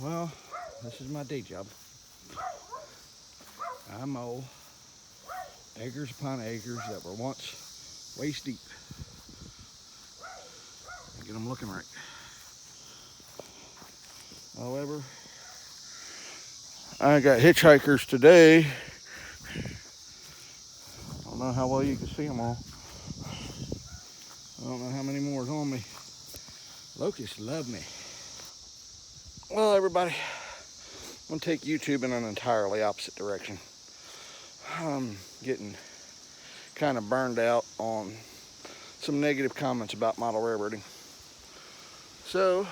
Well, this is my day job. I mow acres upon acres that were once waist deep. Get them looking right. However, I got hitchhikers today. I don't know how well you can see them all. I don't know how many more is on me. Locusts love me. Well, everybody, I'm gonna take YouTube in an entirely opposite direction. I'm getting kind of burned out on some negative comments about model railroading. So,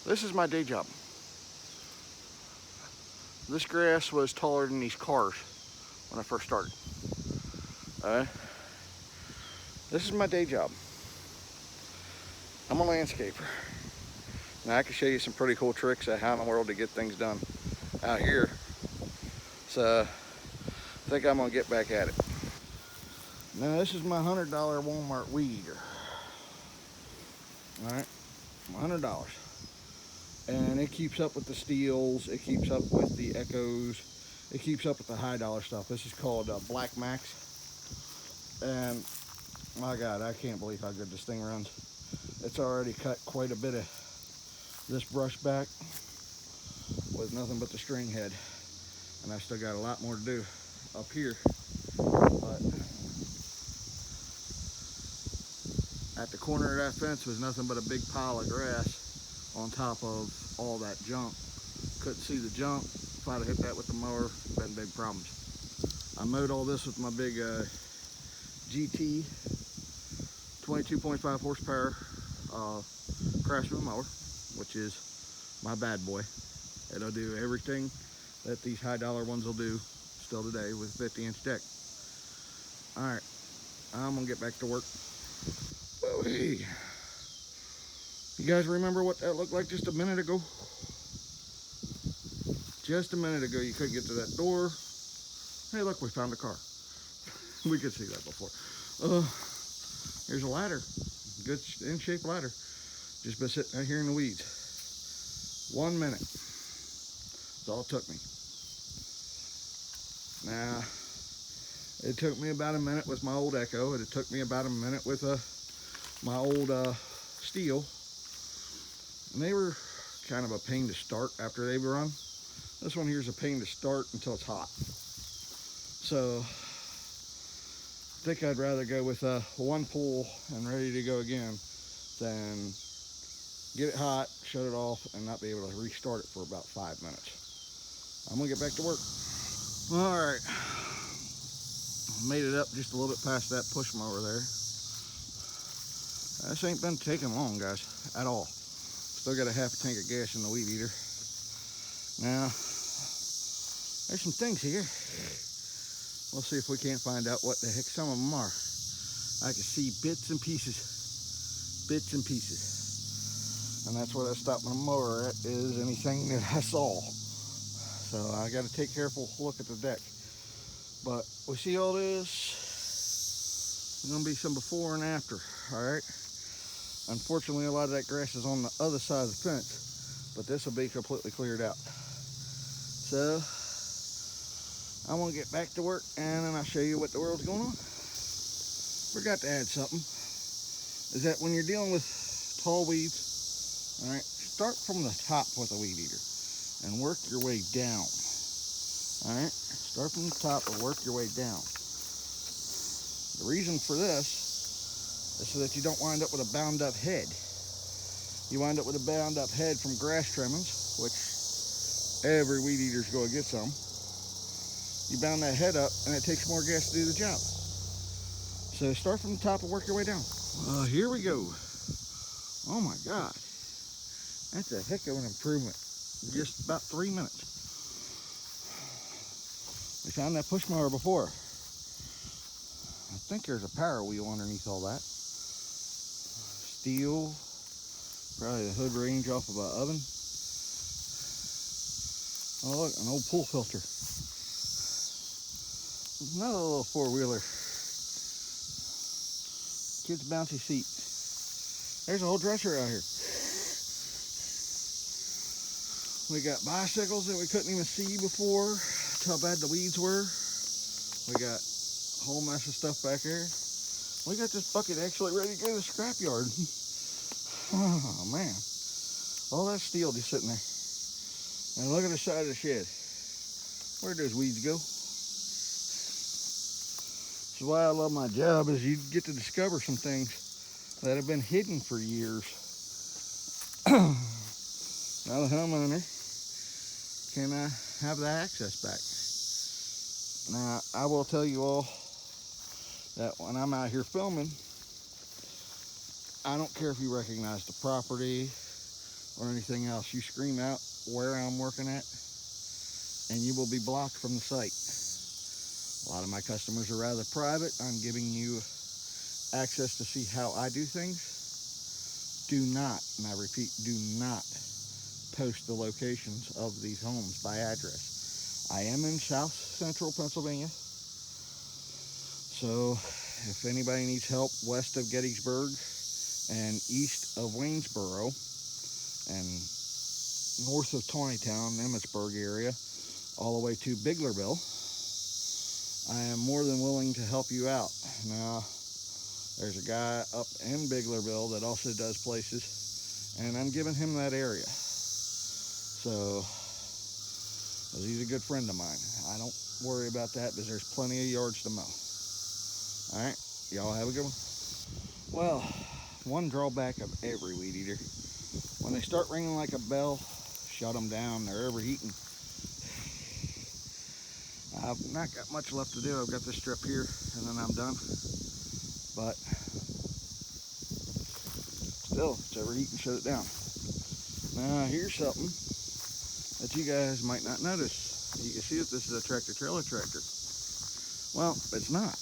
this is my day job. This grass was taller than these cars when I first started. This is my day job. I'm a landscaper. Now I can show you some pretty cool tricks of how in the world to get things done out here. So I think I'm gonna get back at it. Now this is my $100 Walmart weed eater. All right, $100. And it keeps up with the Steels, it keeps up with the Echoes, it keeps up with the high dollar stuff. This is called Black Max. And my God, I can't believe how good this thing runs. It's already cut quite a bit of this brush back with nothing but the string head. And I still got a lot more to do up here. But at the corner of that fence was nothing but a big pile of grass on top of all that junk. Couldn't see the junk. If I'd have hit that with the mower, been big problems. I mowed all this with my big GT 22.5 horsepower Craftsman mower, which is my bad boy. It'll do everything that these high dollar ones will do still today with 50-inch deck. All right, I'm gonna get back to work. Whoa-wee. You guys remember what that looked like just a minute ago? Just a minute ago, you couldn't get to that door. Hey, look, we found a car. We could see that before. Here's a ladder, good in-shape ladder. Just been sitting right here in the weeds. 1 minute. That's all it took me. Now, it took me about a minute with my old Echo. It took me about a minute with my old Steel. And they were kind of a pain to start after they run. This one here is a pain to start until it's hot. So, I think I'd rather go with one pull and ready to go again than get it hot, shut it off, and not be able to restart it for about 5 minutes. I'm gonna get back to work. All right, made it up just a little bit past that push mower there. This ain't been taking long, guys, at all. Still got a half a tank of gas in the weed eater. Now, there's some things here. We'll see if we can't find out what the heck some of them are. I can see bits and pieces. Bits and pieces. And that's what I stopped my mower at, is anything that I saw. So I got to take careful look at the deck. But we see all this. There's going to be some before and after, all right? Unfortunately, a lot of that grass is on the other side of the fence, but this will be completely cleared out. So I'm gonna get back to work and then I'll show you what the world's going on. Forgot to add something, is that when you're dealing with tall weeds, all right, start from the top with a weed eater and work your way down. All right, start from the top and work your way down. The reason for this is so that you don't wind up with a bound up head. You wind up with a bound up head from grass trimmings, which every weed eater's gonna get some. You bound that head up and it takes more gas to do the job. So start from the top and work your way down. Here we go. Oh my God. That's a heck of an improvement. Just about 3 minutes. We found that push mower before. I think there's a power wheel underneath all that. Steel. Probably the hood range off of an oven. Oh look, an old pool filter. Another little four-wheeler. Kid's bouncy seat. There's a whole dresser out here. We got bicycles that we couldn't even see before. That's how bad the weeds were. We got a whole mess of stuff back here. We got this bucket actually ready to go to the scrapyard. Oh man. All that steel just sitting there. And look at the side of the shed. Where'd those weeds go? This is why I love my job, is you get to discover some things that have been hidden for years. Now the homeowner can have the access back. Now I will tell you all that when I'm out here filming, I don't care if you recognize the property or anything else. You scream out where I'm working at and you will be blocked from the site. A lot of my customers are rather private. I'm giving you access to see how I do things. Do not, and I repeat, do not post the locations of these homes by address. I am in South Central Pennsylvania, so if anybody needs help west of Gettysburg and east of Waynesboro and north of Tawnytown, Emmitsburg area, all the way to Biglerville, I am more than willing to help you out. Now, there's a guy up in Biglerville that also does places, and I'm giving him that area. So, he's a good friend of mine. I don't worry about that because there's plenty of yards to mow. All right, y'all have a good one. Well, one drawback of every weed eater, when they start ringing like a bell, shut them down. They're overheating. I've not got much left to do. I've got this strip here and then I'm done. But still, it's overheating, shut it down. Now here's something that you guys might not notice. You can see that this is a tractor trailer tractor. Well, it's not.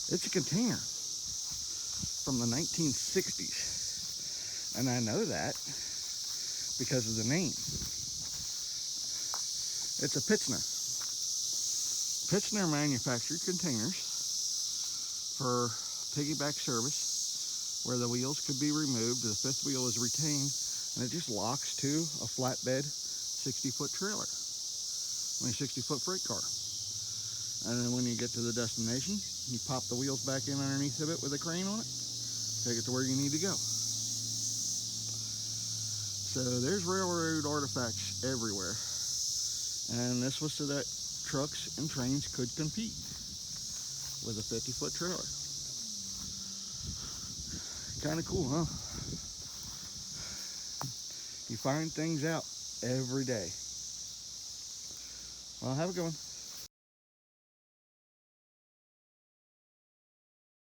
It's a container from the 1960s. And I know that because of the name. It's a Pitzner. Pitzner manufactured containers for piggyback service where the wheels could be removed, the fifth wheel is retained, and it just locks to a flatbed 60-foot trailer. I mean 60-foot freight car. And then when you get to the destination, you pop the wheels back in underneath of it with a crane on it, take it to where you need to go. So there's railroad artifacts everywhere. And this was so that trucks and trains could compete with a 50-foot trailer. Kind of cool, huh? You find things out every day. Well, have a good one.